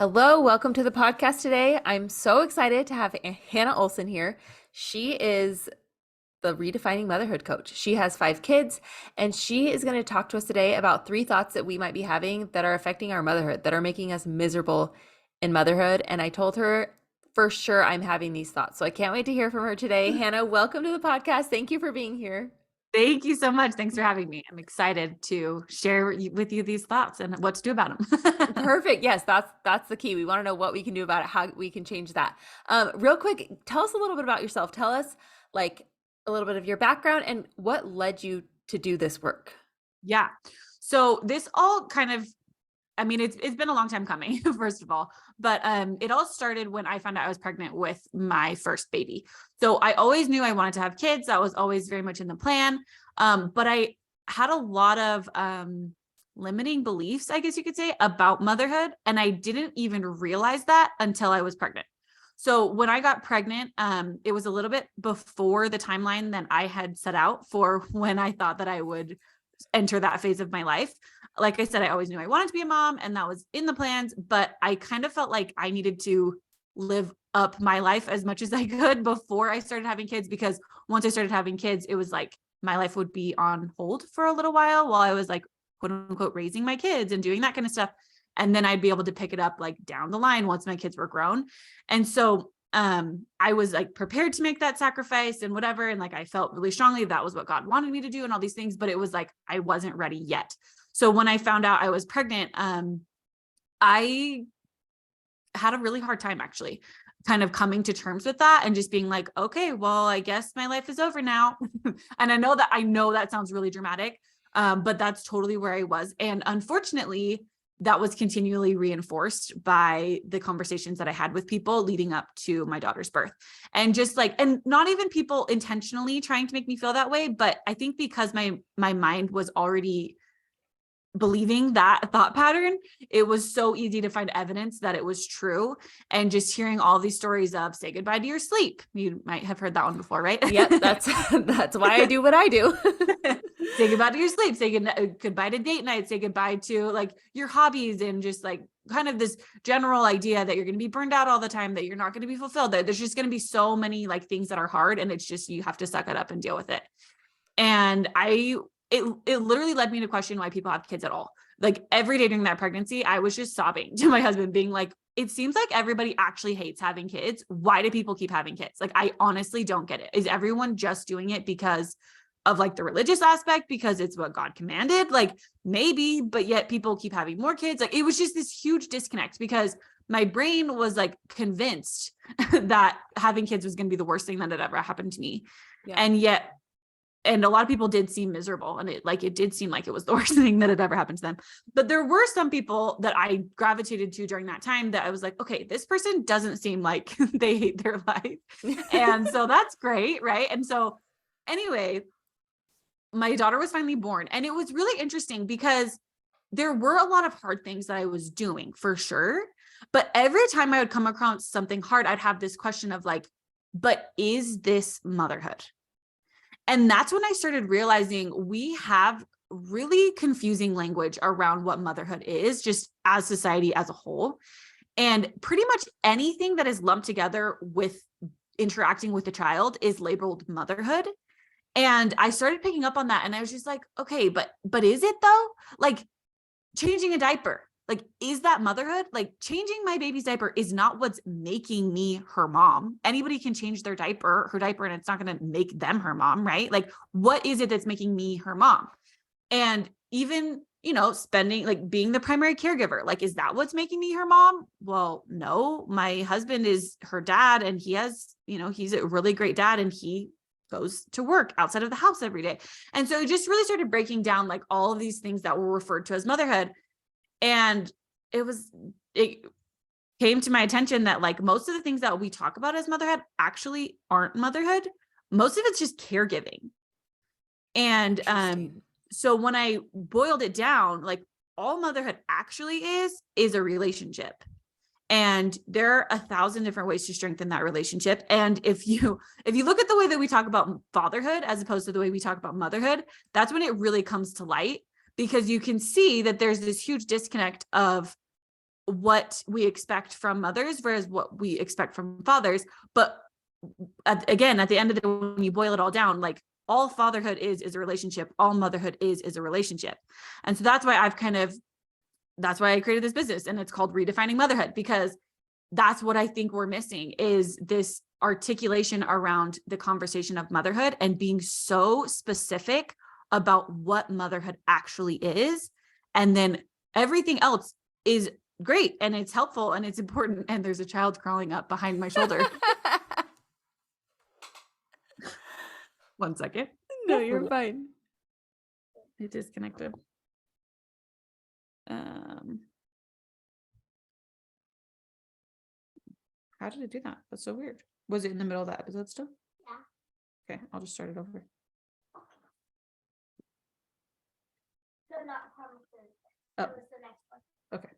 Hello, welcome to the podcast today. I'm so excited to have Hannah Olson here. She is the Redefining Motherhood Coach. She has 5 kids, and she is going to talk to us today about 3 thoughts that we might be having that are affecting our motherhood, that are making us miserable in motherhood. And I told her for sure I'm having these thoughts. So I can't wait to hear from her today. Hannah, welcome to the podcast. Thank you for being here. Thank you so much. Thanks for having me. I'm excited to share with you these thoughts and what to do about them. Perfect. Yes, that's the key. We want to know what we can do about it, how we can change that. Real quick, tell us a little bit about yourself. Tell us like a little bit of your background and what led you to do this work. Yeah. So this all kind of, it's been a long time coming, first of all, but it all started when I found out I was pregnant with my first baby. So I always knew I wanted to have kids. That was always very much in the plan. But I had a lot of limiting beliefs, I guess you could say, about motherhood. And I didn't even realize that until I was pregnant. So when I got pregnant, it was a little bit before the timeline that I had set out for when I thought that I would enter that phase of my life. Like I said, I always knew I wanted to be a mom and that was in the plans, but I kind of felt like I needed to live up my life as much as I could before I started having kids, because once I started having kids, it was like my life would be on hold for a little while I was like, quote unquote, raising my kids and doing that kind of stuff. And then I'd be able to pick it up like down the line once my kids were grown. And so I was like prepared to make that sacrifice and whatever. And like, I felt really strongly that was what God wanted me to do and all these things, but it was like, I wasn't ready yet. So when I found out I was pregnant, I had a really hard time actually kind of coming to terms with that and just being like, okay, well, I guess my life is over now. And I know that sounds really dramatic, but that's totally where I was. And unfortunately, that was continually reinforced by the conversations that I had with people leading up to my daughter's birth. And just like, and not even people intentionally trying to make me feel that way, but I think because my mind was already believing that thought pattern, it was so easy to find evidence that it was true. And just hearing all these stories of say goodbye to your sleep. You might have heard that one before, right? Yep, that's why I do what I do. Say goodbye to your sleep, say goodbye to date night, say goodbye to like your hobbies, and just like kind of this general idea that you're going to be burned out all the time, that you're not going to be fulfilled, that there's just going to be so many like things that are hard, and it's just, you have to suck it up and deal with it. And it literally led me to question why people have kids at all. Like every day during that pregnancy, I was just sobbing to my husband, being like, it seems like everybody actually hates having kids. Why do people keep having kids? Like, I honestly don't get it. Is everyone just doing it because of like the religious aspect, because it's what God commanded? Like maybe, but yet people keep having more kids. Like it was just this huge disconnect, because my brain was like convinced that having kids was going to be the worst thing that had ever happened to me. Yeah. And a lot of people did seem miserable, and it did seem like it was the worst thing that had ever happened to them. But there were some people that I gravitated to during that time that I was like, okay, this person doesn't seem like they hate their life. And so that's great. Right. And so anyway, my daughter was finally born, and it was really interesting because there were a lot of hard things that I was doing for sure. But every time I would come across something hard, I'd have this question of like, but is this motherhood? And that's when I started realizing we have really confusing language around what motherhood is, just as society as a whole. And pretty much anything that is lumped together with interacting with a child is labeled motherhood. And I started picking up on that, and I was just like, okay, but is it though? Like changing a diaper, like, is that motherhood? Like changing my baby's diaper is not what's making me her mom. Anybody can change her diaper, and it's not going to make them her mom, right? Like, what is it that's making me her mom? And even, spending, like being the primary caregiver, like, is that what's making me her mom? Well, no, my husband is her dad, and he has, he's a really great dad, and he goes to work outside of the house every day. And so it just really started breaking down like all of these things that were referred to as motherhood. And it came to my attention that like most of the things that we talk about as motherhood actually aren't motherhood. Most of it's just caregiving. And so when I boiled it down, like all motherhood actually is a relationship. And there are 1,000 different ways to strengthen that relationship. And if you look at the way that we talk about fatherhood as opposed to the way we talk about motherhood, that's when it really comes to light, because you can see that there's this huge disconnect of what we expect from mothers versus what we expect from fathers. But again, at the end of the day, when you boil it all down, like all fatherhood is a relationship. All motherhood is a relationship. And so that's why that's why I created this business, and it's called Redefining Motherhood, because that's what I think we're missing, is this articulation around the conversation of motherhood and being so specific about what motherhood actually is. And then everything else is great and it's helpful and it's important. And there's a child crawling up behind my shoulder. 1 second. No, you're fine. It disconnected. How did it do that? That's so weird. Was it in the middle of that episode still? Yeah. Okay, I'll just start it over. So not promises. Oh. It was the next one. Okay.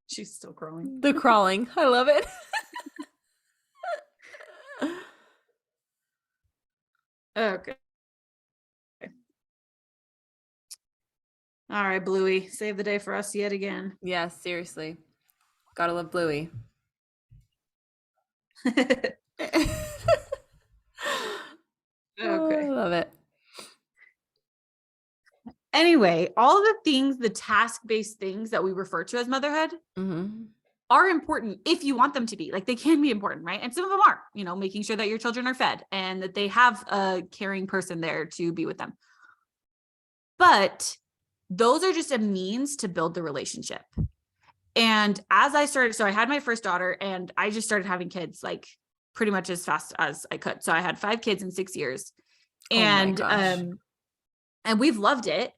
She's still crawling. The crawling. I love it. Okay. All right, Bluey, save the day for us yet again. Yeah, seriously. Gotta love Bluey. Okay. Oh, I love it. Anyway, all the things, the task-based things that we refer to as motherhood are important if you want them to be. Like, they can be important, right? And some of them are, making sure that your children are fed and that they have a caring person there to be with them. But those are just a means to build the relationship. And as I started, so I had my first daughter and I just started having kids like pretty much as fast as I could. So I had 5 kids in 6 years, and we've loved it.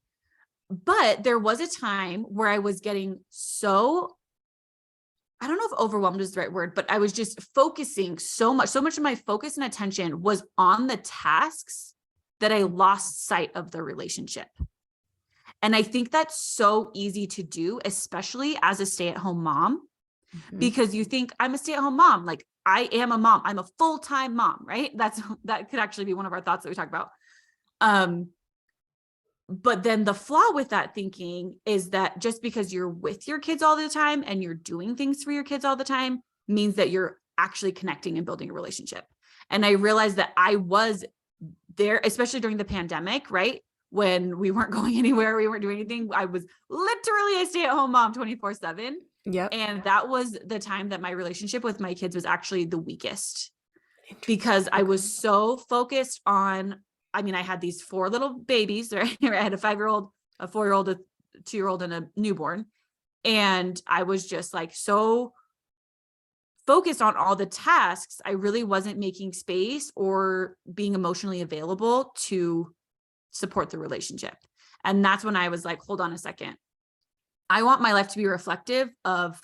But there was a time where I was getting I don't know if overwhelmed is the right word, but I was just focusing so much of my focus and attention was on the tasks that I lost sight of the relationship. And I think that's so easy to do, especially as a stay-at-home mom, because you think, I'm a stay-at-home mom. Like, I am a mom. I'm a full-time mom, right? That could actually be one of our thoughts that we talk about. But then the flaw with that thinking is that just because you're with your kids all the time and you're doing things for your kids all the time means that you're actually connecting and building a relationship. And I realized that I was there, especially during the pandemic, right? When we weren't going anywhere, we weren't doing anything. I was literally a stay-at-home mom 24/7. Yep. And that was the time that my relationship with my kids was actually the weakest, because I was so focused on, I had these 4 little babies, right? I had a 5-year-old, a 4-year-old, a 2-year-old, and a newborn. And I was just like so focused on all the tasks. I really wasn't making space or being emotionally available to support the relationship. And that's when I was like, hold on a second. I want my life to be reflective of,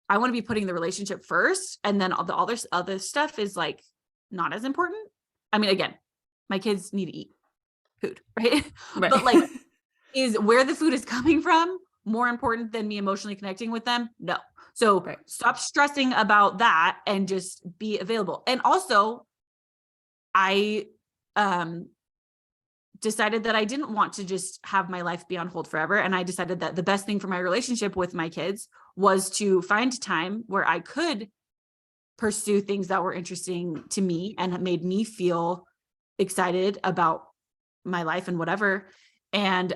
I want to be putting the relationship first. And then all the other stuff is like not as important. Again, my kids need to eat food, right? But like, is where the food is coming from more important than me emotionally connecting with them? No. So stop stressing about that and just be available. And also, I decided that I didn't want to just have my life be on hold forever. And I decided that the best thing for my relationship with my kids was to find time where I could pursue things that were interesting to me and made me feel excited about my life and whatever. And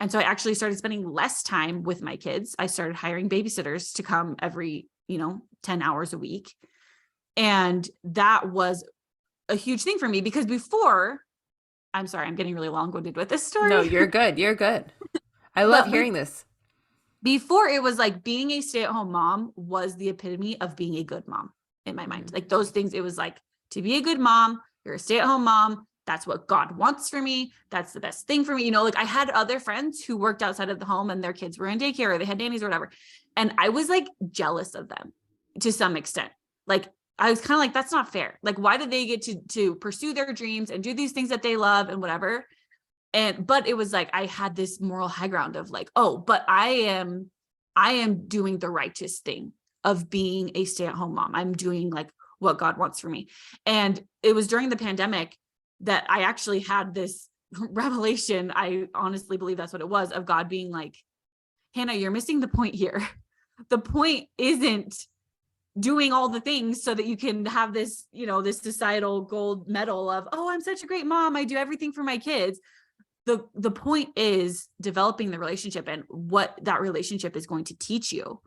so I actually started spending less time with my kids. I started hiring babysitters to come every, 10 hours a week. And that was a huge thing for me, because before, I'm sorry, I'm getting really long-winded with this story. No, you're good. You're good. I love hearing this. Before, it was like being a stay-at-home mom was the epitome of being a good mom in my mind. Like those things, it was like, to be a good mom, you're a stay-at-home mom. That's what God wants for me. That's the best thing for me. Like, I had other friends who worked outside of the home and their kids were in daycare or they had nannies or whatever. And I was like jealous of them to some extent. Like, I was kind of like, that's not fair. Like, why do they get to pursue their dreams and do these things that they love and whatever? But it was like, I had this moral high ground of like, oh, but I am doing the righteous thing of being a stay-at-home mom. I'm doing like what God wants for me. And it was during the pandemic that I actually had this revelation, I honestly believe that's what it was, of God being like, Hannah, you're missing the point here. The point isn't doing all the things so that you can have this, this societal gold medal of, oh, I'm such a great mom, I do everything for my kids. The point is developing the relationship and what that relationship is going to teach you.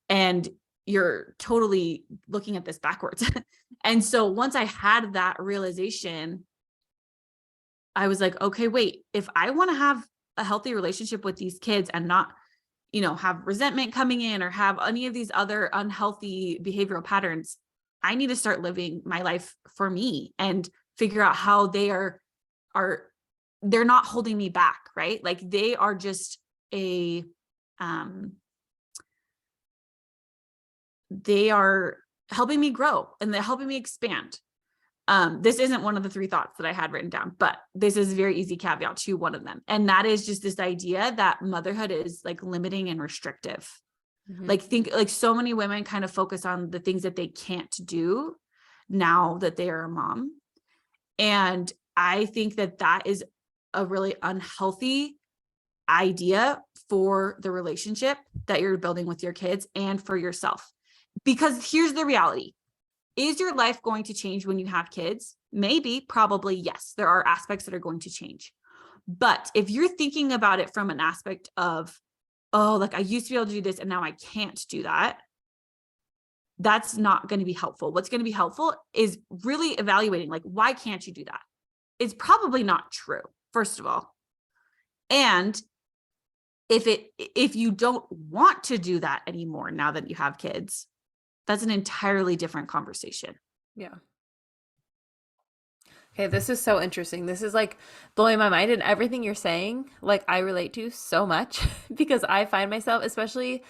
And you're totally looking at this backwards. And so once I had that realization, I was like, okay, wait, if I want to have a healthy relationship with these kids and not, have resentment coming in or have any of these other unhealthy behavioral patterns, I need to start living my life for me and figure out how they're not holding me back, right? Like they are just they are helping me grow and they're helping me expand. This isn't one of the 3 thoughts that I had written down, but this is a very easy caveat to one of them. And that is just this idea that motherhood is like limiting and restrictive. Like so many women kind of focus on the things that they can't do now that they are a mom. And I think that that is a really unhealthy idea for the relationship that you're building with your kids and for yourself. Because here's the reality. Is your life going to change when you have kids? Maybe, probably, yes. There are aspects that are going to change. But if you're thinking about it from an aspect of, oh, like I used to be able to do this and now I can't do that, that's not going to be helpful. What's going to be helpful is really evaluating, like, why can't you do that? It's probably not true, first of all. And if you don't want to do that anymore now that you have kids, that's an entirely different conversation. Yeah. Okay, this is so interesting. This is like blowing my mind, and everything you're saying, like I relate to so much because I find myself, especially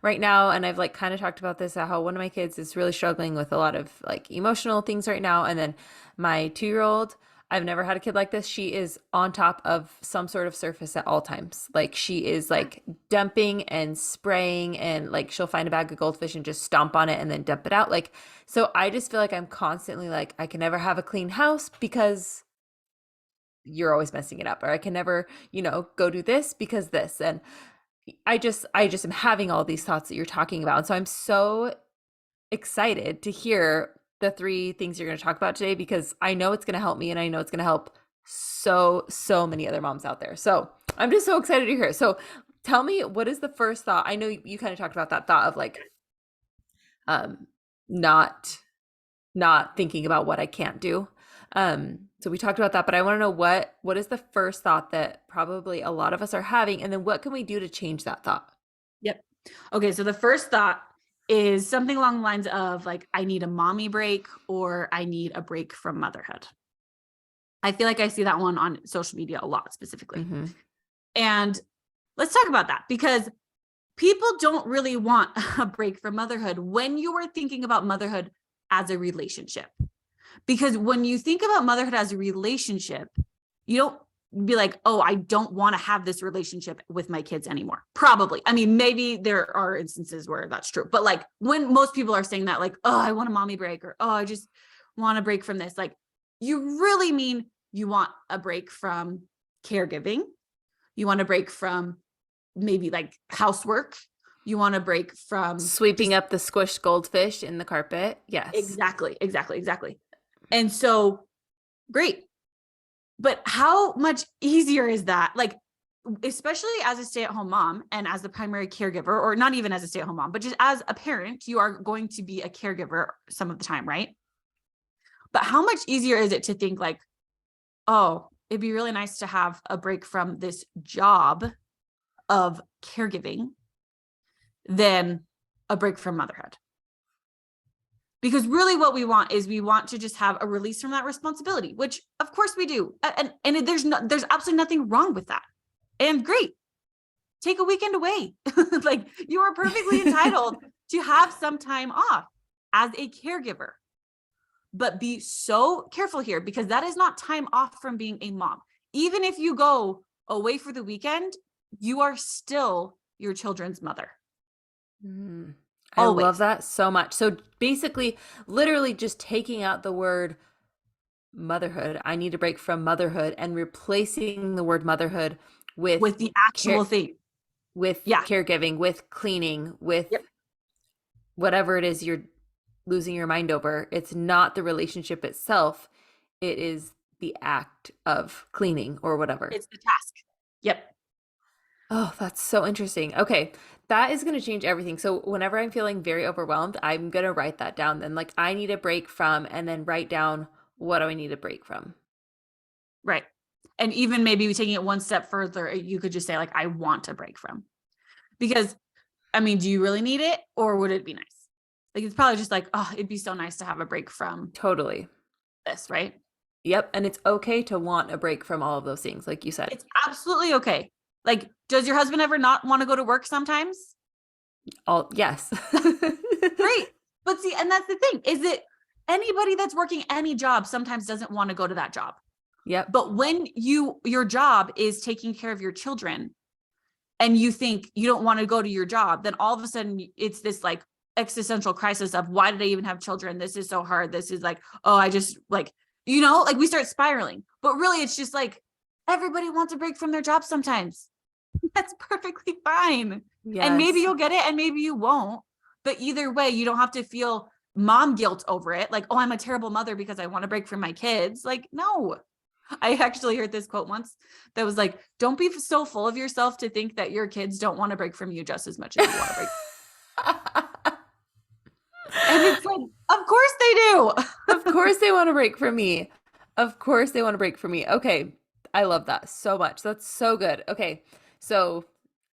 right now, and I've like kind of talked about this, how one of my kids is really struggling with a lot of like emotional things right now. And then my 2-year-old, I've never had a kid like this. She is on top of some sort of surface at all times. Like she is like dumping and spraying, and like she'll find a bag of goldfish and just stomp on it and then dump it out. Like, so I just feel like I'm constantly like, I can never have a clean house because you're always messing it up, or I can never, go do this because this. And I just am having all these thoughts that you're talking about. And so I'm so excited to hear the 3 things you're going to talk about today, because I know it's going to help me and I know it's going to help so many other moms out there. So I'm just so excited to hear it. So tell me, what is the first thought? I know you kind of talked about that thought of like, not thinking about what I can't do. So we talked about that, but I want to know what is the first thought that probably a lot of us are having, and then what can we do to change that thought? Yep. Okay. So the first thought is something along the lines of like, I need a mommy break, or I need a break from motherhood. I feel like I see that one on social media a lot specifically. Mm-hmm. And let's talk about that, because people don't really want a break from motherhood when you are thinking about motherhood as a relationship. Because when you think about motherhood as a relationship, you don't be like, oh, I don't want to have this relationship with my kids anymore. Probably. I mean, maybe there are instances where that's true, but like when most people are saying that, like, oh, I want a mommy break, or, oh, I just want a break from this. Like, you really mean you want a break from caregiving. You want a break from maybe like housework. You want a break from Sweeping up the squished goldfish in the carpet. Yes. Exactly. And so, great. But how much easier is that? Like, especially as a stay-at-home mom and as the primary caregiver, or not even as a stay-at-home mom, but just as a parent, you are going to be a caregiver some of the time, right? But how much easier is it to think like, oh, it'd be really nice to have a break from this job of caregiving than a break from motherhood? Because really what we want is we want to just have a release from that responsibility, which of course we do. And there's absolutely nothing wrong with that. And great, take a weekend away. Like, you are perfectly entitled to have some time off as a caregiver. But be so careful here, because that is not time off from being a mom. Even if you go away for the weekend, you are still your children's mother. Mm. I love that so much. So basically, literally just taking out the word motherhood. I need a break from motherhood, and replacing the word motherhood with with the actual care, thing. with Yeah. caregiving, with cleaning, with Yep. whatever it is you're losing your mind over. It's not the relationship itself. It is the act of cleaning or whatever. It's the task. Yep. Oh, that's so interesting. Okay. That is going to change everything. So whenever I'm feeling very overwhelmed, I'm going to write that down. Then, like, I need a break from, and then write down, what do I need a break from? Right. And even maybe taking it one step further, you could just say like, I want a break from, because I mean, do you really need it, or would it be nice? Like, it's probably just like, oh, it'd be so nice to have a break from Totally. this, right? Yep. And it's okay to want a break from all of those things, like you said. It's absolutely okay. Like, does your husband ever not want to go to work sometimes? All, yes. Great. But see, and that's the thing, is that anybody that's working any job sometimes doesn't want to go to that job. Yep. But when your job is taking care of your children, and you think you don't want to go to your job, then all of a sudden it's this like existential crisis of, why did I even have children? This is so hard. This is like, oh, I just like, like we start spiraling. But really, it's just everybody wants a break from their job sometimes. That's perfectly fine. Yes. And maybe you'll get it and maybe you won't. But either way, you don't have to feel mom guilt over it. Like, oh, I'm a terrible mother because I want a break from my kids. Like, no. I actually heard this quote once that was like, don't be so full of yourself to think that your kids don't want to break from you just as much as you want to break. And it's like, of course they do. Of course they want to break from me. Of course they want to break from me. Okay. I love that so much. That's so good. Okay. So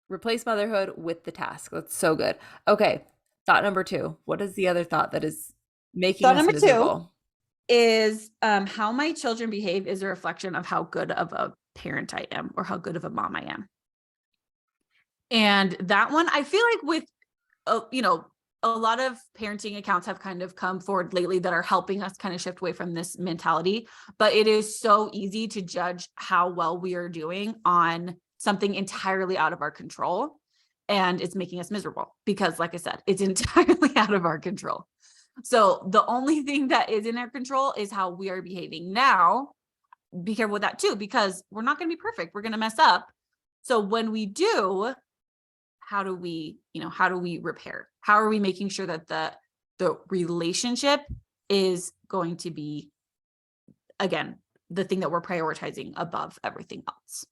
replace motherhood with the task. That's so good. Okay. Thought number 2. What is the other thought that is making Thought us number 2 miserable? is how my children behave is a reflection of how good of a parent I am, or how good of a mom I am. And that one, I feel like with, a lot of parenting accounts have kind of come forward lately that are helping us kind of shift away from this mentality. But it is so easy to judge how well we are doing on something entirely out of our control. And it's making us miserable because, like I said, it's entirely out of our control. So the only thing that is in our control is how we are behaving. Now, be careful with that too, because we're not going to be perfect. We're going to mess up. So when we do, how do we repair? How are we making sure that the relationship is going to be, again, the thing that we're prioritizing above everything else?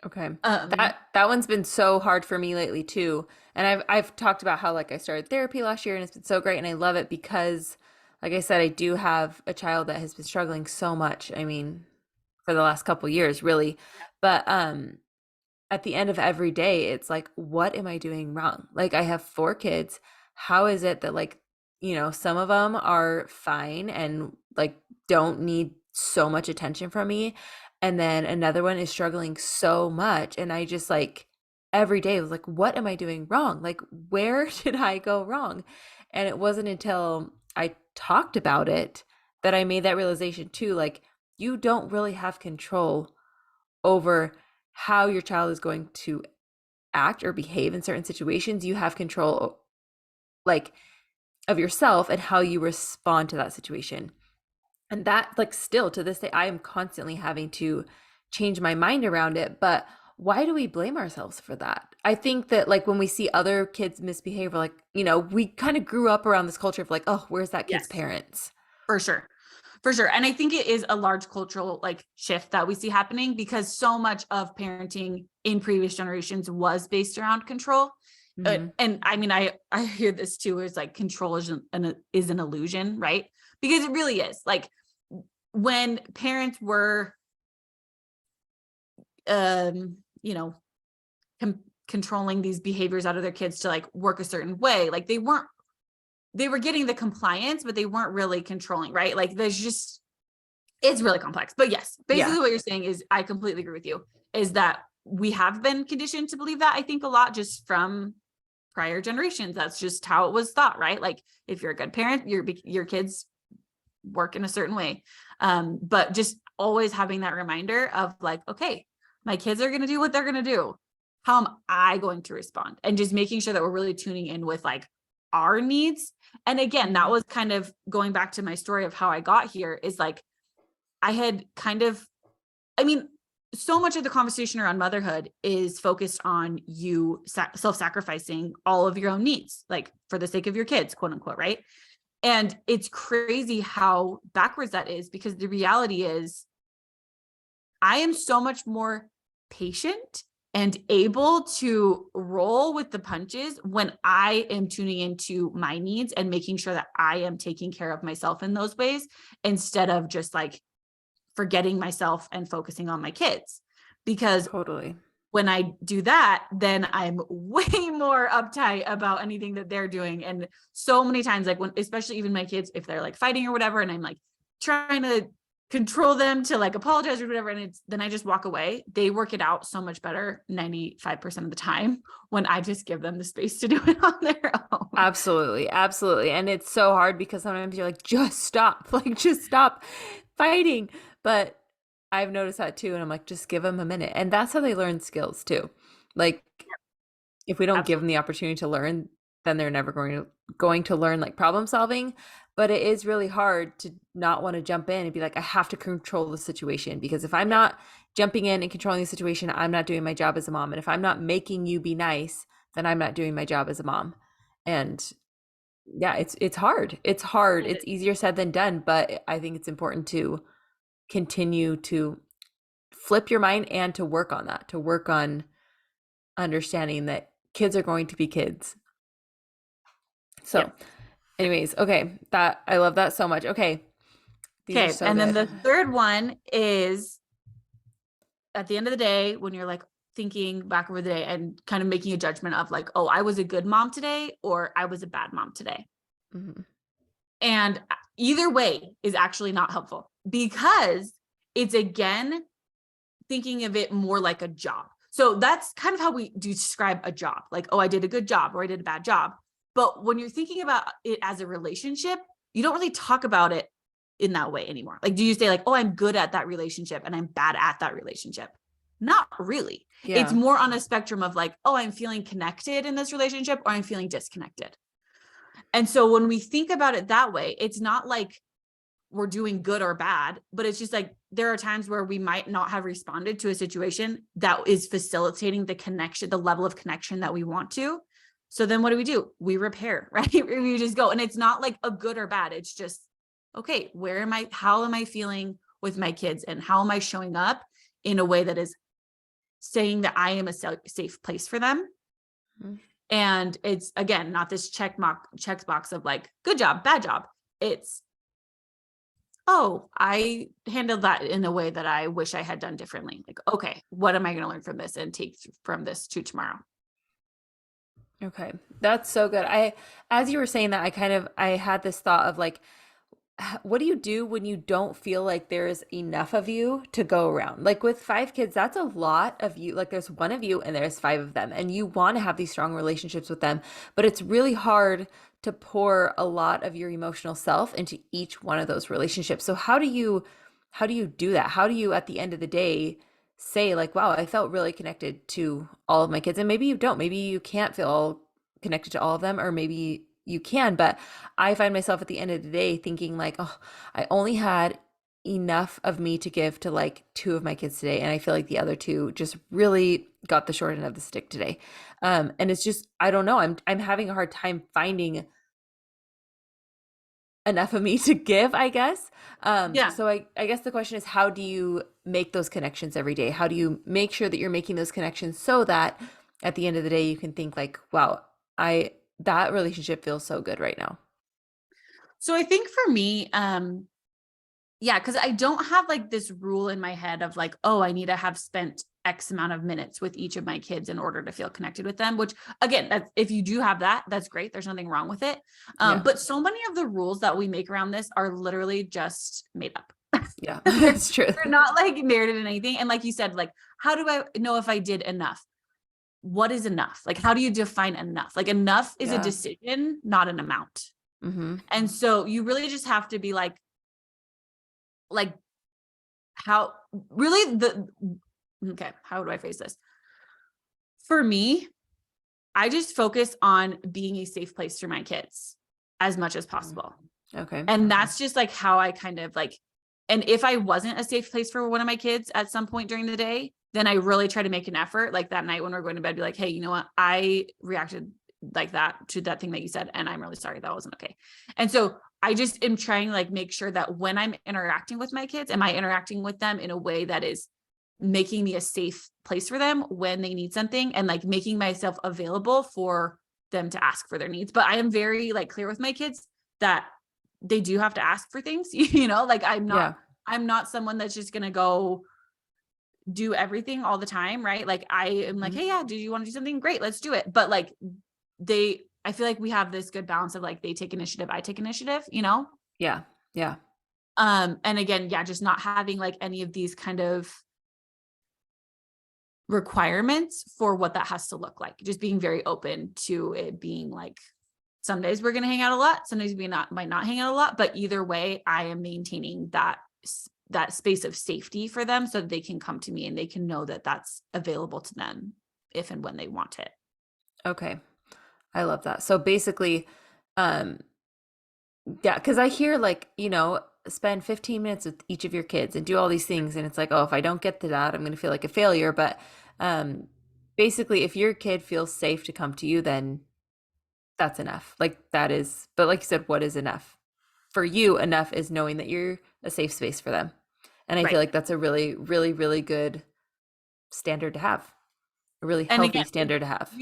Okay. That one's been so hard for me lately too. And I've talked about how, like, I started therapy last year and it's been so great and I love it because, like I said, I do have a child that has been struggling so much. I mean, for the last couple years, really. But at the end of every day, it's like, what am I doing wrong? Like, I have 4 kids. How is it that, like, some of them are fine and, like, don't need so much attention from me, and then another one is struggling so much, and I just, like, every day was like, what am I doing wrong? Like, where did I go wrong? And it wasn't until I talked about it that I made that realization too. Like, you don't really have control over how your child is going to act or behave in certain situations. You have control, like, of yourself and how you respond to that situation. And that, like, still to this day, I am constantly having to change my mind around it. But why do we blame ourselves for that? I think that, like, when we see other kids misbehave, we're like, we kind of grew up around this culture of like, oh, where's that kid's Yes. parents? For sure. For sure. And I think it is a large cultural shift that we see happening, because so much of parenting in previous generations was based around control. Mhm. And I mean, I hear this too, is like, control is an illusion, right? Because it really is. Like, when parents were, controlling these behaviors out of their kids to like work a certain way, like they were getting the compliance, but they weren't really controlling, right? Like, it's really complex. But yes, basically Yeah. what you're saying is, I completely agree with you, is that we have been conditioned to believe that, I think a lot, just from prior generations. That's just how it was thought, right? Like, if you're a good parent, your kids work in a certain way. But just always having that reminder of like, okay, my kids are going to do what they're going to do. How am I going to respond? And just making sure that we're really tuning in with like, our needs. And again, that was kind of going back to my story of how I got here, is like, I had kind of, I mean, so much of the conversation around motherhood is focused on you self-sacrificing all of your own needs, like for the sake of your kids, quote unquote, right? And it's crazy how backwards that is, because the reality is I am so much more patient and able to roll with the punches when I am tuning into my needs and making sure that I am taking care of myself in those ways, instead of just like forgetting myself and focusing on my kids. Because Totally. when I do that, then I'm way more uptight about anything that they're doing. And so many times, like when, especially even my kids, if they're like fighting or whatever, and I'm like trying to control them to like apologize or whatever, and then I just walk away, they work it out so much better 95% of the time when I just give them the space to do it on their own. Absolutely. Absolutely. And it's so hard because sometimes you're like, just stop, like, just stop fighting. But I've noticed that too. And I'm like, just give them a minute. And that's how they learn skills too. Like, if we don't give them Absolutely. the opportunity to learn, then they're never going to learn like problem solving. But it is really hard to not want to jump in and be like, I have to control the situation, because if I'm not jumping in and controlling the situation, I'm not doing my job as a mom. And if I'm not making you be nice, then I'm not doing my job as a mom. And yeah, it's hard. It's hard. It's easier said than done, but I think it's important to continue to flip your mind and to work on that, to work on understanding that kids are going to be kids. So, Yep. anyways, okay, that I love that so much. Okay. These are Okay. so And then good. the third one is, at the end of the day, when you're like thinking back over the day and kind of making a judgment of like, oh, I was a good mom today, or I was a bad mom today. Mhm. And either way is actually not helpful, because it's again thinking of it more like a job. So that's kind of how we do describe a job. Like, oh, I did a good job, or I did a bad job. But when you're thinking about it as a relationship, you don't really talk about it in that way anymore. Like, do you say like, oh, I'm good at that relationship and I'm bad at that relationship? Not really. It's Yeah. more on a spectrum of like, oh, I'm feeling connected in this relationship, or I'm feeling disconnected. And so when we think about it that way, it's not like we're doing good or bad, but it's just like, there are times where we might not have responded to a situation that is facilitating the connection, the level of connection that we want to. So then what do? We repair, right? We just go. And it's not like a good or bad. It's just, okay, how am I feeling with my kids, and how am I showing up in a way that is saying that I am a safe place for them? Mhm. And it's, again, not this checkbox of like, good job, bad job. It's, oh, I handled that in a way that I wish I had done differently. Like, okay, what am I going to learn from this and take from this to tomorrow? Okay. That's so good. As you were saying that, I had this thought of like, what do you do when you don't feel like there's enough of you to go around? Like with 5 kids, that's a lot of you. Like there's one of you and there's 5 of them, and you want to have these strong relationships with them, but it's really hard to pour a lot of your emotional self into each one of those relationships. So how do you do that? How do you at the end of the day say like, wow, I felt really connected to all of my kids? And maybe you don't. Maybe you can't feel connected to all of them, or maybe you can, but I find myself at the end of the day thinking like, oh, I only had enough of me to give to like 2 of my kids today, and I feel like the other 2 just really got the short end of the stick today. And it's just, I don't know, I'm having a hard time finding enough of me to give, I guess. Yeah. So I guess the question is, how do you make those connections every day? How do you make sure that you're making those connections so that at the end of the day you can think like, wow, I that relationship feels so good right now. So I think for me, yeah, because I don't have like this rule in my head of like, oh, I need to have spent X amount of minutes with each of my kids in order to feel connected with them, which again, if you do have that, that's great. There's nothing wrong with it. Yeah. But so many of the rules that we make around this are literally just made up. Yeah, they're, that's true. they're not like merited in anything. And like you said, like, how do I know if I did enough? What is enough? Like, how do you define enough? Like, enough is a Yeah. decision, not an amount. Mm-hmm. And so you really just have to be like how really okay, how do I phrase this? For me, I just focus on being a safe place for my kids as much as possible. Okay. And that's just like how I kind of like, and if I wasn't a safe place for one of my kids at some point during the day, then I really try to make an effort, like that night when we're going to bed, be like, hey, you know what? I reacted like that to that thing that you said, and I'm really sorry. That wasn't okay. And so I just am trying to like make sure that when I'm interacting with my kids, am I interacting with them in a way that is making me a safe place for them when they need something, and like making myself available for them to ask for their needs. But I am very like clear with my kids that they do have to ask for things, you know, like I'm not someone that's just going to go do everything all the time. Right. Like I am like, hey, yeah, do you want to do something? Great, let's do it. But like I feel like we have this good balance of like, they take initiative, I take initiative, you know? Yeah. Yeah. And again, yeah, just not having like any of these kind of requirements for what that has to look like. Just being very open to it being like, some days we're going to hang out a lot. Some days we might not hang out a lot, but either way, I am maintaining that space of safety for them so that they can come to me and they can know that that's available to them if and when they want it. Okay. I love that. So basically, yeah, because I hear like, spend 15 minutes with each of your kids and do all these things. And it's like, oh, if I don't get to that, I'm going to feel like a failure. But basically, if your kid feels safe to come to you, then that's enough. Like that is, but like you said, what is enough? For you, enough is knowing that you're a safe space for them. And I feel Right. like that's a really, really, really good standard to have, a really And healthy again, standard to have.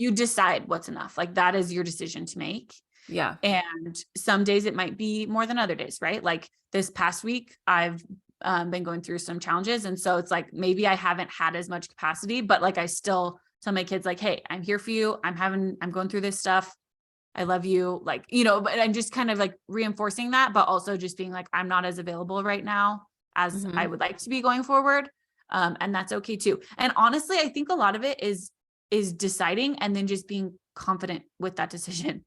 you decide what's enough. Like that is your decision to make. Yeah. And some days it might be more than other days, right? Like this past week, I've been going through some challenges. And so it's like, maybe I haven't had as much capacity, but like, I still tell my kids like, hey, I'm here for you. I'm going through this stuff. I love you. Like, you know, but I'm just kind of like reinforcing that, but also just being like, I'm not as available right now as I would like to be going forward. And that's okay too. And honestly, I think a lot of it is deciding and then just being confident with that decision,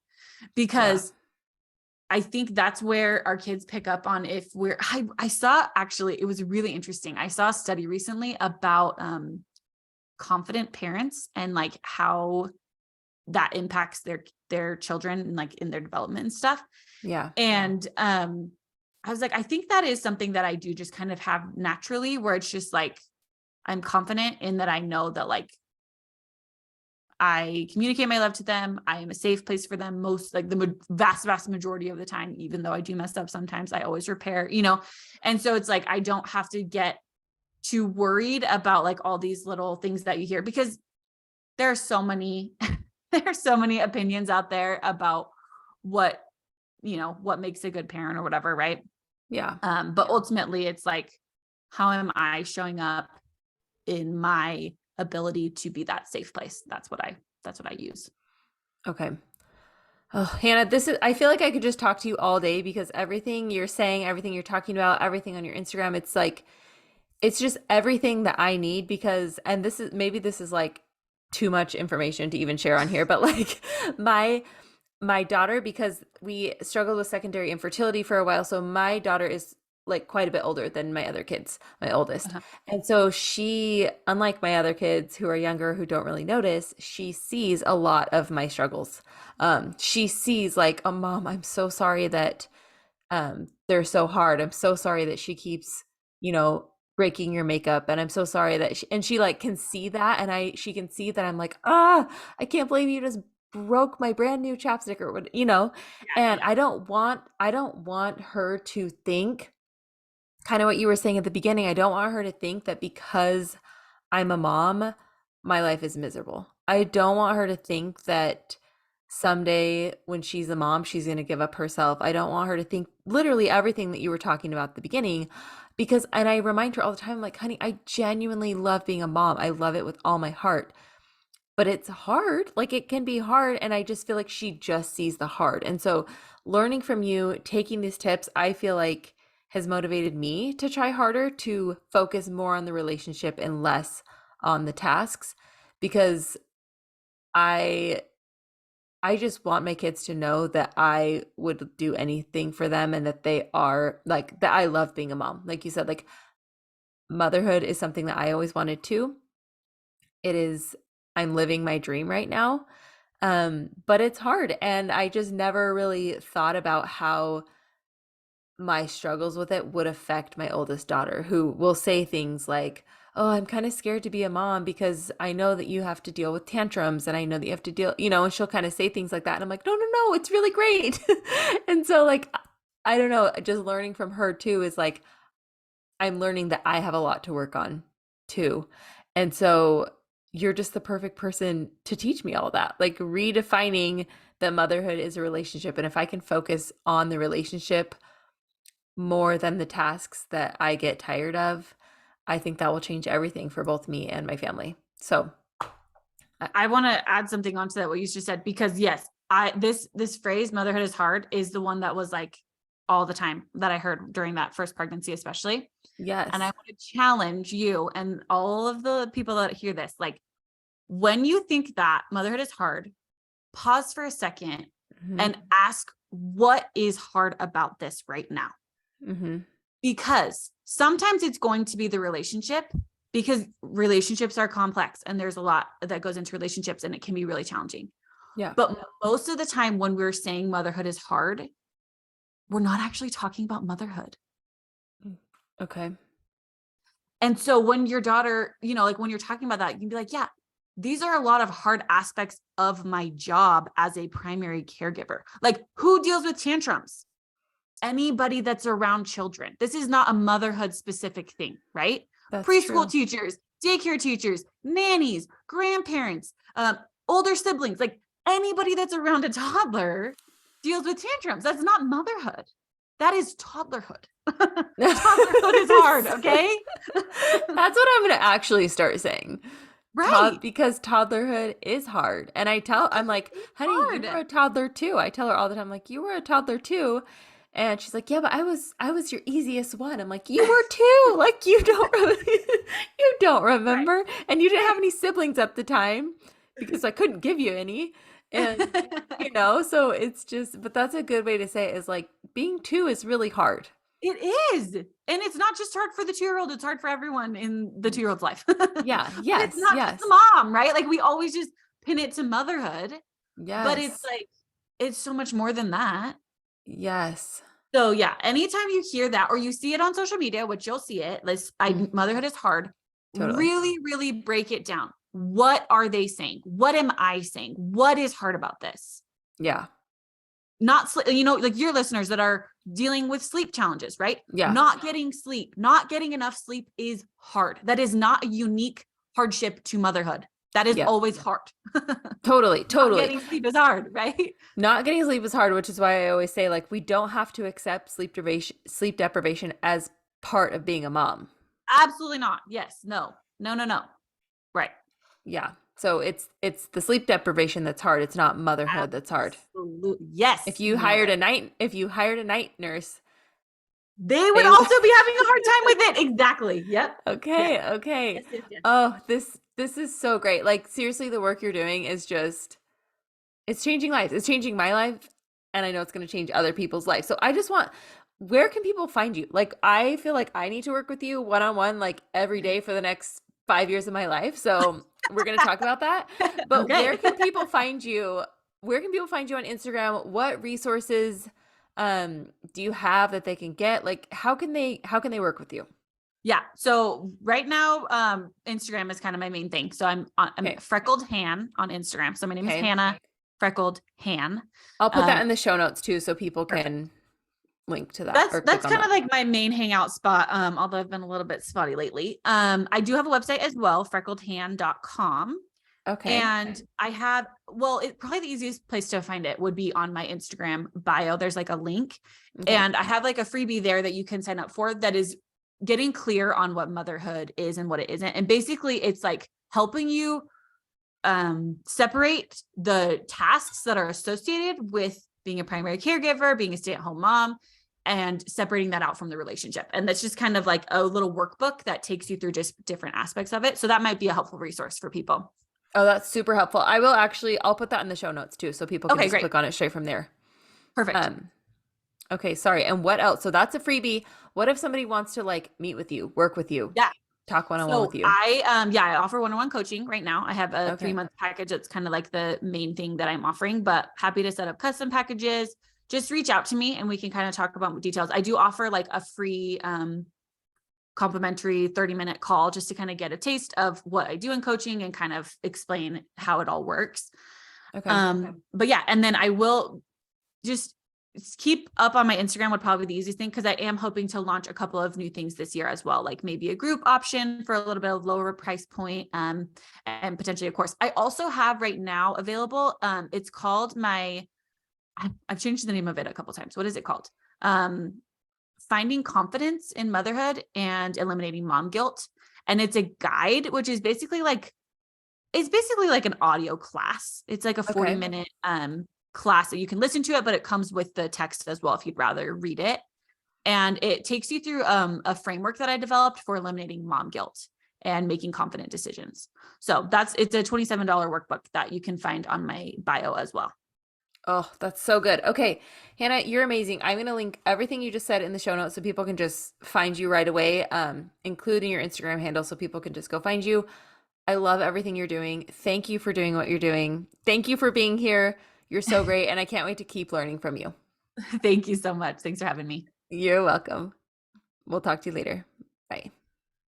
because I think that's where our kids pick up on if I saw, actually, it was really interesting. I saw a study recently about confident parents and like how that impacts their children and like in their development and stuff. Yeah. And I was like, I think that is something that I do just kind of have naturally, where it's just like, I'm confident in that I know that like I communicate my love to them. I am a safe place for them most, like the vast majority of the time, even though I do mess up sometimes, I always repair, you know? And so it's like, I don't have to get too worried about like all these little things that you hear, because there are so many, there are so many opinions out there about what makes a good parent or whatever. Right. Yeah. But ultimately it's like, how am I showing up in my ability to be that safe place? That's what I use. Okay. Oh, Hannah, I feel like I could just talk to you all day, because everything you're saying, everything you're talking about, everything on your Instagram, it's like, it's just everything that I need, because, and maybe this is like too much information to even share on here, but like my daughter, because we struggled with secondary infertility for a while. So my daughter is like quite a bit older than my other kids, my oldest. And so she, unlike my other kids who are younger, who don't really notice, she sees a lot of my struggles. She sees like, oh, mom, I'm so sorry that they're so hard. I'm so sorry that she keeps, breaking your makeup. And I'm so sorry that she like can see that. And she can see that I'm like, I can't believe you just broke my brand new chapstick or what, and I don't want her to think kind of what you were saying at the beginning. I don't want her to think that because I'm a mom, my life is miserable. I don't want her to think that someday when she's a mom, she's going to give up herself. I don't want her to think literally everything that you were talking about at the beginning, and I remind her all the time, like, honey, I genuinely love being a mom. I love it with all my heart, but it's hard. Like, it can be hard. And I just feel like she just sees the hard. And so learning from you, taking these tips, I feel like has motivated me to try harder, to focus more on the relationship and less on the tasks, because I just want my kids to know that I would do anything for them, and that they are like, that I love being a mom. Like you said, like, motherhood is something that I always wanted to. I'm living my dream right now. But it's hard. And I just never really thought about how my struggles with it would affect my oldest daughter, who will say things like, "Oh, I'm kind of scared to be a mom because I know that you have to deal with tantrums and I know that you have to deal, and she'll kind of say things like that. And I'm like, no, no, no, it's really great." And so, like, I don't know, just learning from her too is like, I'm learning that I have a lot to work on too. And so you're just the perfect person to teach me all that, like redefining that motherhood is a relationship. And if I can focus on the relationship more than the tasks that I get tired of, I think that will change everything for both me and my family. So I want to add something onto that, what you just said, because yes, this phrase, motherhood is hard, is the one that was like all the time that I heard during that first pregnancy, especially. yes. And I want to challenge you and all of the people that hear this, like, when you think that motherhood is hard, pause for a second Mhm. and ask, what is hard about this right now? Mhm. Because sometimes it's going to be the relationship, because relationships are complex and there's a lot that goes into relationships and it can be really challenging. Yeah. But most of the time when we're saying motherhood is hard, we're not actually talking about motherhood. Okay. And so when your daughter, like when you're talking about that, you can be like, yeah, these are a lot of hard aspects of my job as a primary caregiver. Like, who deals with tantrums? Anybody that's around children. This is not a motherhood specific thing, right? That's Preschool true. teachers, daycare teachers, nannies, grandparents, older siblings, like anybody that's around a toddler deals with tantrums. That's not motherhood. That is toddlerhood. Toddlerhood is hard, okay? That's what I'm going to actually start saying. Right. Because toddlerhood is hard. And I'm like, honey, you hard. were a toddler too. I tell her all the time, like, you were a toddler too. And she's like, yeah, but I was your easiest one. I'm like, you were too. Like, you don't remember. And you didn't have any siblings at the time because I couldn't give you any. And, so it's just, but that's a good way to say it, is like, being two is really hard. It is. And it's not just hard for the 2-year-old, it's hard for everyone in the 2-year-old's life. Yeah. But Yes. it's not Yes. just the mom, right? Like, we always just pin it to motherhood, but it's Yes. like, it's so much more than that. Yes. So yeah, anytime you hear that or you see it on social media, which you'll see it, motherhood is hard. Totally. Really, really break it down. What are they saying? What am I saying? What is hard about this? Yeah. Not, like your listeners that are dealing with sleep challenges, right? Yeah. Not getting sleep, not getting enough sleep is hard. That is not a unique hardship to motherhood. That is always hard. Totally. Not getting sleep is hard, right? Not getting sleep is hard, which is why I always say, like, we don't have to accept sleep deprivation as part of being a mom. Absolutely not. Yes. No. Right. Yeah. So it's the sleep deprivation that's hard. It's not motherhood that's hard. Absolutely. Yes. If you hired a night nurse, they would also be having a hard time with it. Exactly. Yep. Okay. Yes. Okay. Yes. Oh, this is so great. Like, seriously, the work you're doing is just, it's changing lives. It's changing my life, and I know it's going to change other people's lives. So I just where can people find you? Like, I feel like I need to work with you one-on-one, like, every day for the next 5 years of my life. So we're going to talk about that. But Okay. where can people find you? Where can people find you on Instagram? What resources do you have that they can get? Like, how can they work with you? Yeah. So right now, Instagram is kind of my main thing. So I'm Freckled Han on Instagram. So my name is Hannah Freckled Han. I'll put that in the show notes too, so people can link to that. That's kind of like my main hangout spot. Although I've been a little bit spotty lately. I do have a website as well, freckledhan.com. Okay. And I have, probably the easiest place to find it would be on my Instagram bio. There's like a link, and I have like a freebie there that you can sign up for that is getting clear on what motherhood is and what it isn't. And basically it's like helping you separate the tasks that are associated with being a primary caregiver, being a stay-at-home mom, and separating that out from the relationship. And that's just kind of like a little workbook that takes you through just different aspects of it. So that might be a helpful resource for people. Oh, that's super helpful. I'll put that in the show notes too, so people can just click on it straight from there. Perfect. Okay, sorry. And what else? So that's a freebie. What if somebody wants to, like, meet with you, work with you? Yeah. talk one-on-one So with you? I offer one-on-one coaching right now. I have a Okay. 3-month package. That's kind of like the main thing that I'm offering, but happy to set up custom packages. Just reach out to me and we can kind of talk about details. I do offer like a free, complimentary 30-minute call just to kind of get a taste of what I do in coaching and kind of explain how it all works. Okay. But yeah, and then I will just keep up on my Instagram would probably be the easiest thing, because I am hoping to launch a couple of new things this year as well, like maybe a group option for a little bit of lower price point, and potentially a course. I also have right now available, it's called I've changed the name of it a couple of times. What is it called? Finding Confidence in Motherhood and Eliminating Mom Guilt. And it's a guide, which is basically like an audio class. It's like a 40-minute class that you can listen to it, but it comes with the text as well if you'd rather read it. And it takes you through a framework that I developed for eliminating mom guilt and making confident decisions. So it's a $27 workbook that you can find on my bio as well. Oh, that's so good. Okay, Hannah, you're amazing. I'm going to link everything you just said in the show notes so people can just find you right away, including your Instagram handle so people can just go find you. I love everything you're doing. Thank you for doing what you're doing. Thank you for being here. You're so great, and I can't wait to keep learning from you. Thank you so much. Thanks for having me. You're welcome. We'll talk to you later. Bye.